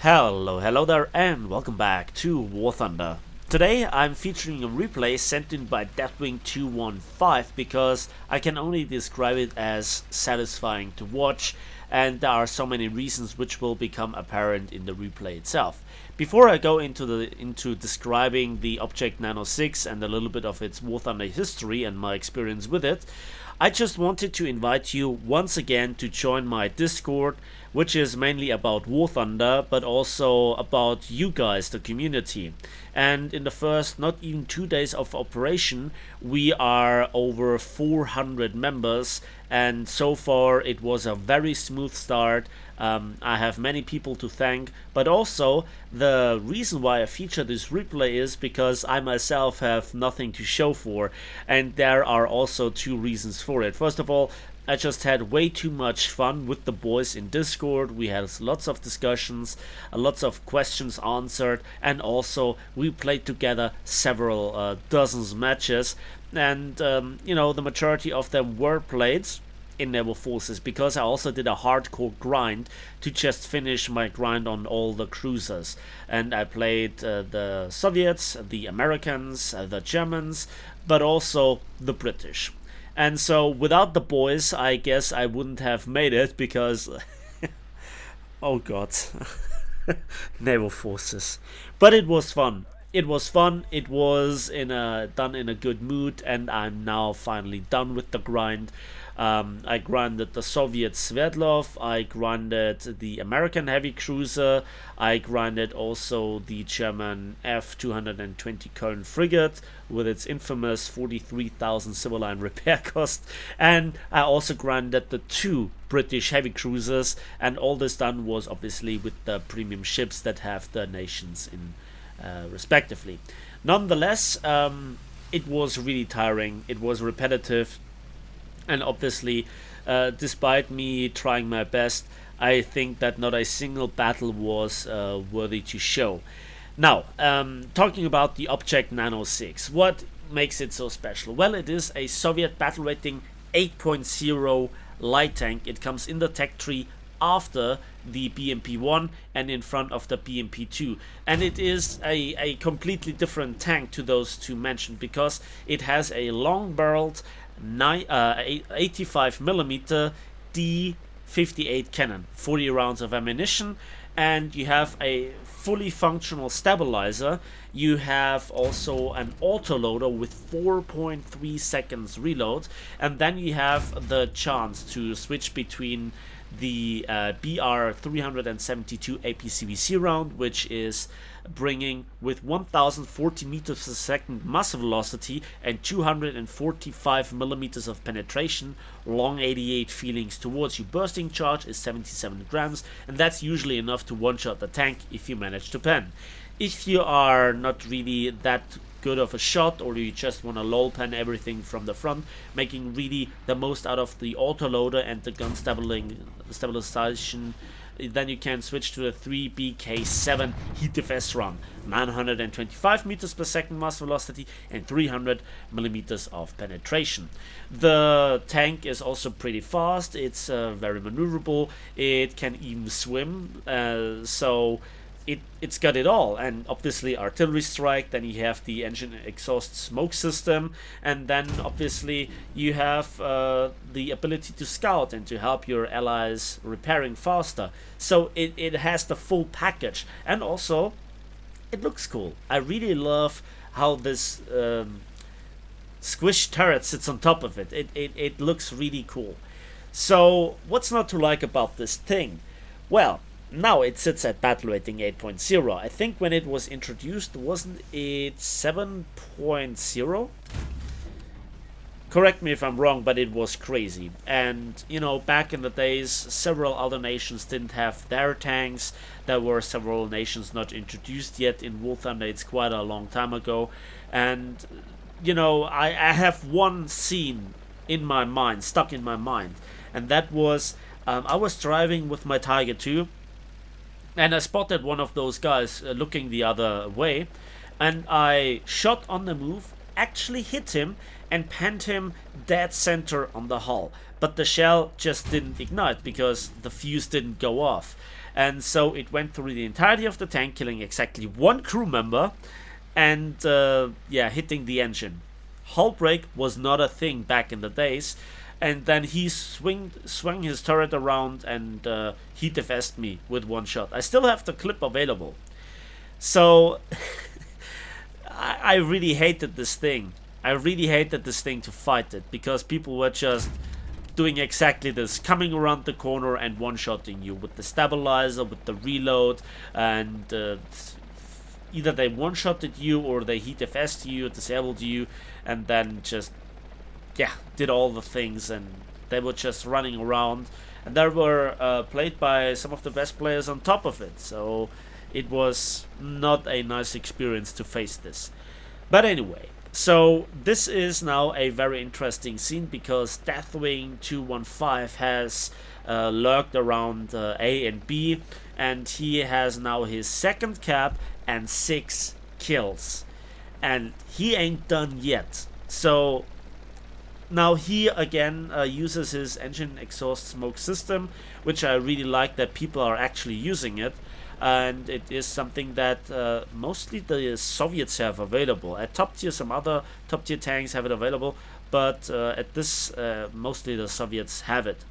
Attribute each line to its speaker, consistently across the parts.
Speaker 1: Hello there, and welcome back to War Thunder. Today I'm featuring a replay sent in by Deathwing215 because I can only describe it as satisfying to watch, and there are so many reasons which will become apparent in the replay itself. Before I go into describing the Object Nano 6 and a little bit of its War Thunder history and my experience with it, I just wanted to invite you once again to join my Discord, which is mainly about War Thunder, but also about you guys, the community. And in the first not even 2 days of operation, we are over 400 members, and so far it was a very smooth start. I have many people to thank, but also the reason why I feature this replay is because I myself have nothing to show for, and there are also two reasons for it. First of all, I just had way too much fun with the boys in Discord. We had lots of discussions, lots of questions answered, and also we played together several dozens matches, and the majority of them were played in naval forces because I also did a hardcore grind to just finish my grind on all the cruisers, and I played the Soviets, the Americans, the Germans, but also the British. And so without the boys, I guess I wouldn't have made it because oh god. Naval forces. But it was fun. It was fun. It was done in a good mood, and I'm now finally done with the grind. I grinded the Soviet Sverdlov, I grinded the American heavy cruiser, I grinded also the German F-220 Köln frigate with its infamous 43,000 civil line repair cost, and I also grinded the two British heavy cruisers, and all this done was obviously with the premium ships that have the nations in respectively. Nonetheless, it was really tiring, it was repetitive, and obviously, despite me trying my best, I think that not a single battle was worthy to show. Now, talking about the Object Nano 6, what makes it so special? Well, it is a Soviet battle rating 8.0 light tank. It comes in the tech tree after the BMP-1 and in front of the BMP-2, and it is a completely different tank to those two mentioned because it has a long-barreled 85mm D58 cannon, 40 rounds of ammunition, and you have a fully functional stabilizer. You have also an autoloader with 4.3 seconds reload, and then you have the chance to switch between the BR-372 APCVC round, which is bringing with 1040 meters per second muzzle velocity and 245 millimeters of penetration, long 88 feelings towards you. Bursting charge is 77 grams, and that's usually enough to one-shot the tank if you manage to pen. If you are not really that good of a shot, or you just want to lol pen everything from the front, making really the most out of the autoloader and the gun stabilization, then you can switch to the 3BK7 Heat Defense round, 925 meters per second muzzle velocity and 300 millimeters of penetration. The tank is also pretty fast, it's very maneuverable, it can even swim, so it's got it all. And obviously artillery strike, then you have the engine exhaust smoke system, and then obviously you have the ability to scout and to help your allies repairing faster. So it has the full package, and also it looks cool. I really love how this squish turret sits on top of it. It looks really cool. So what's not to like about this thing? Well, now it sits at battle rating 8.0. I think when it was introduced, wasn't it 7.0? Correct me if I'm wrong, but it was crazy. And, back in the days, several other nations didn't have their tanks. There were several nations not introduced yet in War Thunder. It's quite a long time ago. And, I have one scene in my mind, stuck in my mind. And that was, I was driving with my Tiger 2. And I spotted one of those guys looking the other way, and I shot on the move, actually hit him, and penned him dead center on the hull. But the shell just didn't ignite because the fuse didn't go off. And so it went through the entirety of the tank, killing exactly one crew member, and yeah, hitting the engine. Hull break was not a thing back in the days, and then he swung his turret around and he defessed me with one shot. I still have the clip available. So I really hated this thing. I really hated this thing to fight it, because people were just doing exactly this, coming around the corner and one-shotting you with the stabilizer, with the reload, and either they one-shotted you or they heat FS to you, disabled you, and then just, yeah, did all the things, and they were just running around, and they were played by some of the best players on top of it, so it was not a nice experience to face this. But anyway, so this is now a very interesting scene, because Deathwing215 has lurked around A and B, and he has now his second cap and 6 kills, and he ain't done yet. So now he again uses his engine exhaust smoke system, which I really like that people are actually using it. And it is something that mostly the Soviets have available. At top tier, some other top tier tanks have it available, but at this, mostly the Soviets have it.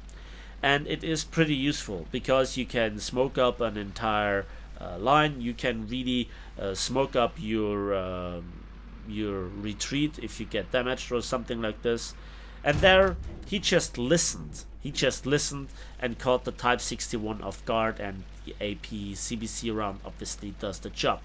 Speaker 1: And it is pretty useful, because you can smoke up an entire line. You can really smoke up your retreat if you get damaged or something like this. And there, he just listened. He just listened and caught the Type 61 off guard, and the AP CBC round obviously does the job.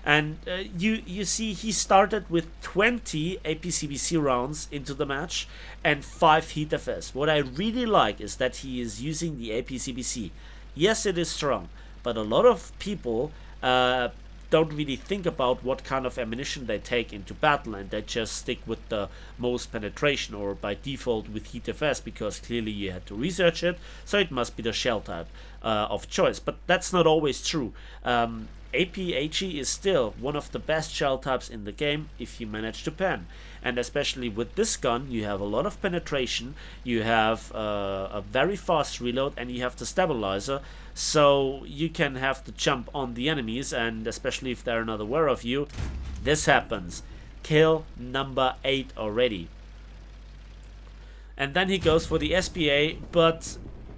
Speaker 1: And you see, he started with 20 AP CBC rounds into the match and 5 heat FS. What I really like is that he is using the AP CBC. Yes, it is strong, but a lot of people don't really think about what kind of ammunition they take into battle, and they just stick with the most penetration, or by default with heat FS, because clearly you had to research it, so it must be the shell type of choice. But that's not always true. AP-HE is still one of the best shell types in the game if you manage to pen. And especially with this gun, you have a lot of penetration, you have a very fast reload, and you have the stabilizer, so you can have to jump on the enemies, and especially if they're not aware of you. This happens. Kill number 8 already. And then he goes for the SPA, but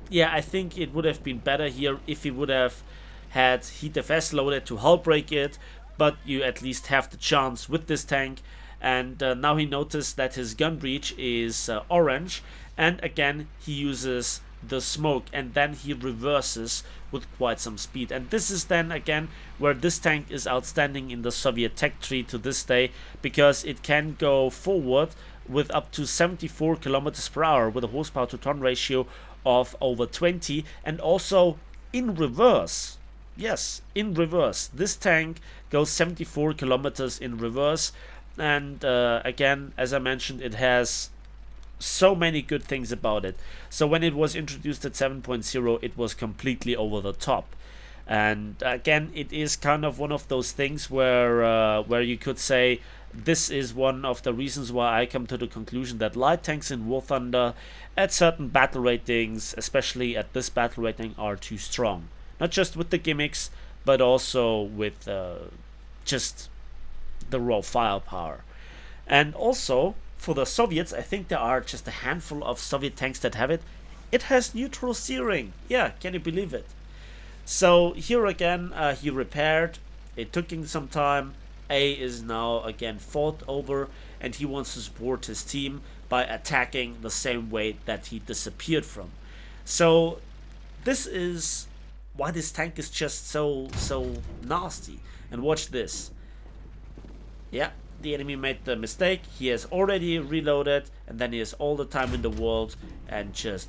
Speaker 1: yeah, I think it would have been better here if he would have had heat FS loaded to hull break it, but you at least have the chance with this tank. And now he noticed that his gun breach is orange, and again he uses the smoke, and then he reverses with quite some speed. And this is then again where this tank is outstanding in the Soviet tech tree to this day, because it can go forward with up to 74 kilometers per hour with a horsepower to ton ratio of over 20, and also in reverse. Yes, in reverse. This tank goes 74 kilometers in reverse, and again, as I mentioned, it has so many good things about it. So when it was introduced at 7.0, it was completely over the top. And again, it is kind of one of those things where you could say this is one of the reasons why I come to the conclusion that light tanks in War Thunder at certain battle ratings, especially at this battle rating, are too strong. Not just with the gimmicks, but also with just the raw firepower. And also, for the Soviets, I think there are just a handful of Soviet tanks that have it. It has neutral steering. Yeah, can you believe it? So here again, he repaired. It took him some time. A is now again fought over, and he wants to support his team by attacking the same way that he disappeared from. So this is why this tank is just so nasty. And watch this. Yeah, the enemy made the mistake. He has already reloaded, and then he has all the time in the world and just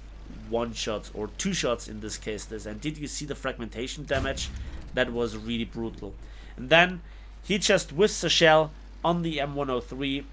Speaker 1: one shot or two shots in this case. And did you see the fragmentation damage? That was really brutal. And then he just whiffs a shell on the M103.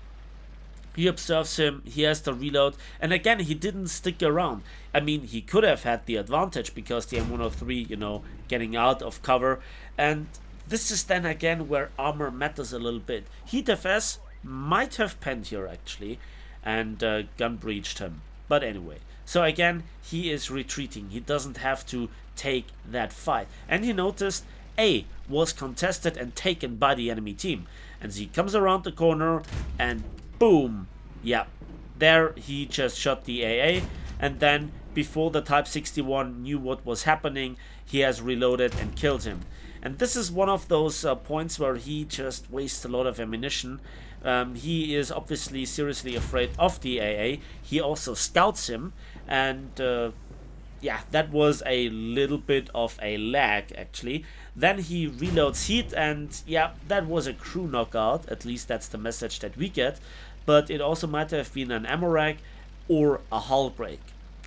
Speaker 1: He observes him, he has the reload, and again, he didn't stick around. I mean, he could have had the advantage because the M103, you know, getting out of cover. And this is then again where armor matters a little bit. Heat FS might have penned here actually, and gun breached him. But anyway, so again, he is retreating. He doesn't have to take that fight. And he noticed A was contested and taken by the enemy team. And he comes around the corner and boom. Yeah, there he just shot the AA. And then before the Type 61 knew what was happening, he has reloaded and killed him. And this is one of those points where he just wastes a lot of ammunition. He is obviously seriously afraid of the AA. He also scouts him, and yeah, that was a little bit of a lag actually. Then he reloads heat, and yeah, that was a crew knockout. At least that's the message that we get. But it also might have been an ammo rag or a hull break.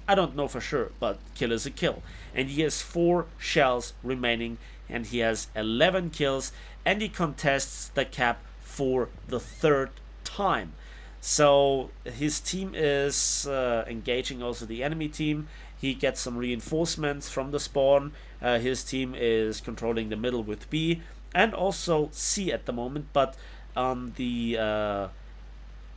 Speaker 1: I don't know for sure, but kill is a kill. And he has 4 shells remaining, and he has 11 kills, and he contests the cap for the 3rd time. So his team is engaging also the enemy team. He gets some reinforcements from the spawn. His team is controlling the middle with B and also C at the moment, but on the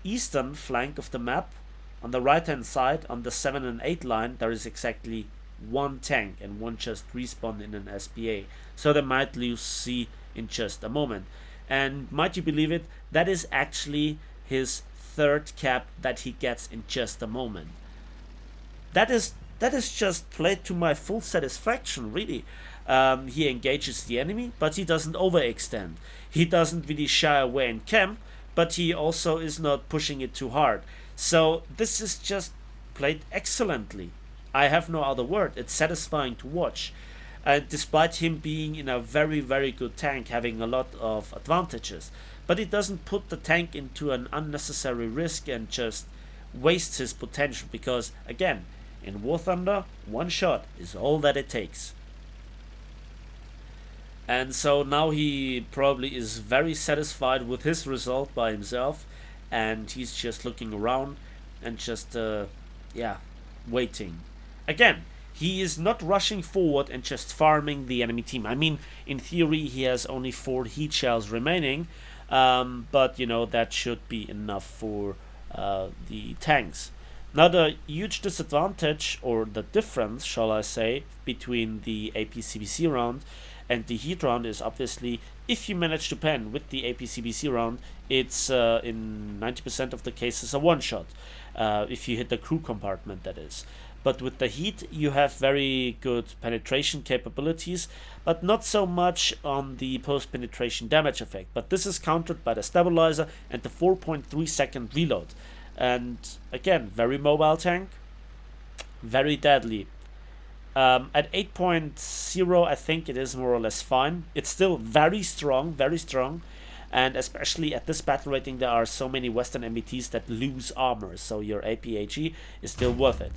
Speaker 1: eastern flank of the map, on the right hand side, on the 7 and 8 line, there is exactly 1 tank, and 1 just respawned in an SPA. So they might lose C in just a moment. And might you believe it, that is actually his 3rd cap that he gets in just a moment. That is just played to my full satisfaction, really. He engages the enemy, but he doesn't overextend. He doesn't really shy away in camp, but he also is not pushing it too hard. So this is just played excellently. I have no other word. It's satisfying to watch. Despite him being in a very, very good tank, having a lot of advantages. But he doesn't put the tank into an unnecessary risk and just wastes his potential. Because, again, in War Thunder, 1 shot is all that it takes. And so now he probably is very satisfied with his result by himself. And he's just looking around and just, yeah, waiting. Again, he is not rushing forward and just farming the enemy team. I mean, in theory, he has only 4 heat shells remaining, but, you know, that should be enough for the tanks. Now, the huge disadvantage, or the difference, shall I say, between the APCBC round and the heat round is obviously, if you manage to pen with the APCBC round, it's in 90% of the cases a one-shot, if you hit the crew compartment, that is. But with the heat, you have very good penetration capabilities, but not so much on the post-penetration damage effect. But this is countered by the stabilizer and the 4.3 second reload. And again, very mobile tank, very deadly. At 8.0, I think it is more or less fine. It's still very strong, and especially at this battle rating, there are so many Western MBTs that lose armor, so your APHE is still worth it.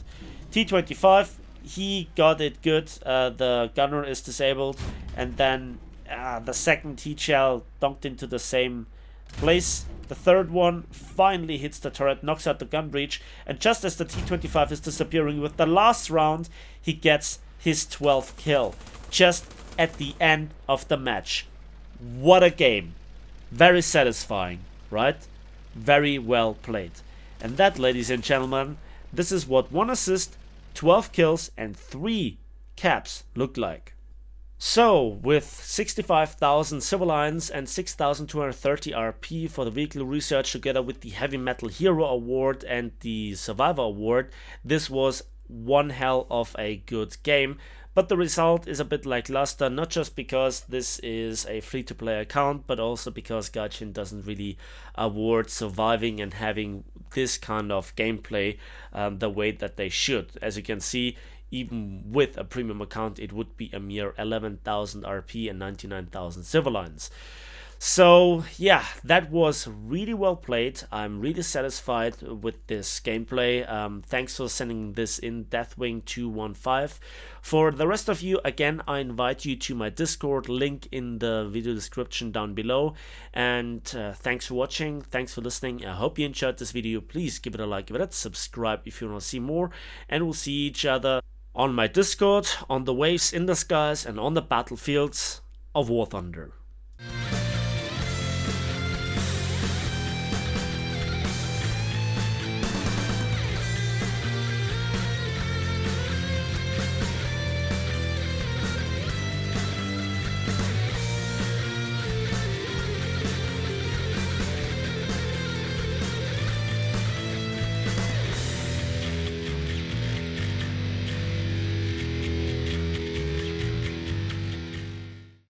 Speaker 1: T25, he got it good. The gunner is disabled, and then the second heat shell dunked into the same place. The 3rd one finally hits the turret, knocks out the gun breach, and just as the T25 is disappearing with the last round, he gets his 12th kill, just at the end of the match. What a game. Very satisfying, right? Very well played. And that, ladies and gentlemen, this is what 1 assist, 12 kills, and 3 caps look like. So, with 65,000 civilians and 6,230 RP for the vehicle research, together with the Heavy Metal Hero Award and the Survivor Award, this was one hell of a good game. But the result is a bit lackluster, not just because this is a free-to-play account, but also because Gaijin doesn't really award surviving and having this kind of gameplay the way that they should. As you can see, even with a premium account, it would be a mere 11,000 RP and 99,000 civilians. So yeah, that was really well played. I'm really satisfied with this gameplay. Thanks for sending this in, Deathwing215. For the rest of you, again, I invite you to my Discord, link in the video description down below. And thanks for watching, thanks for listening. I hope you enjoyed this video. Please give it a like, give it a subscribe if you want to see more. And we'll see each other on my Discord, on the waves in the skies, and on the battlefields of War Thunder.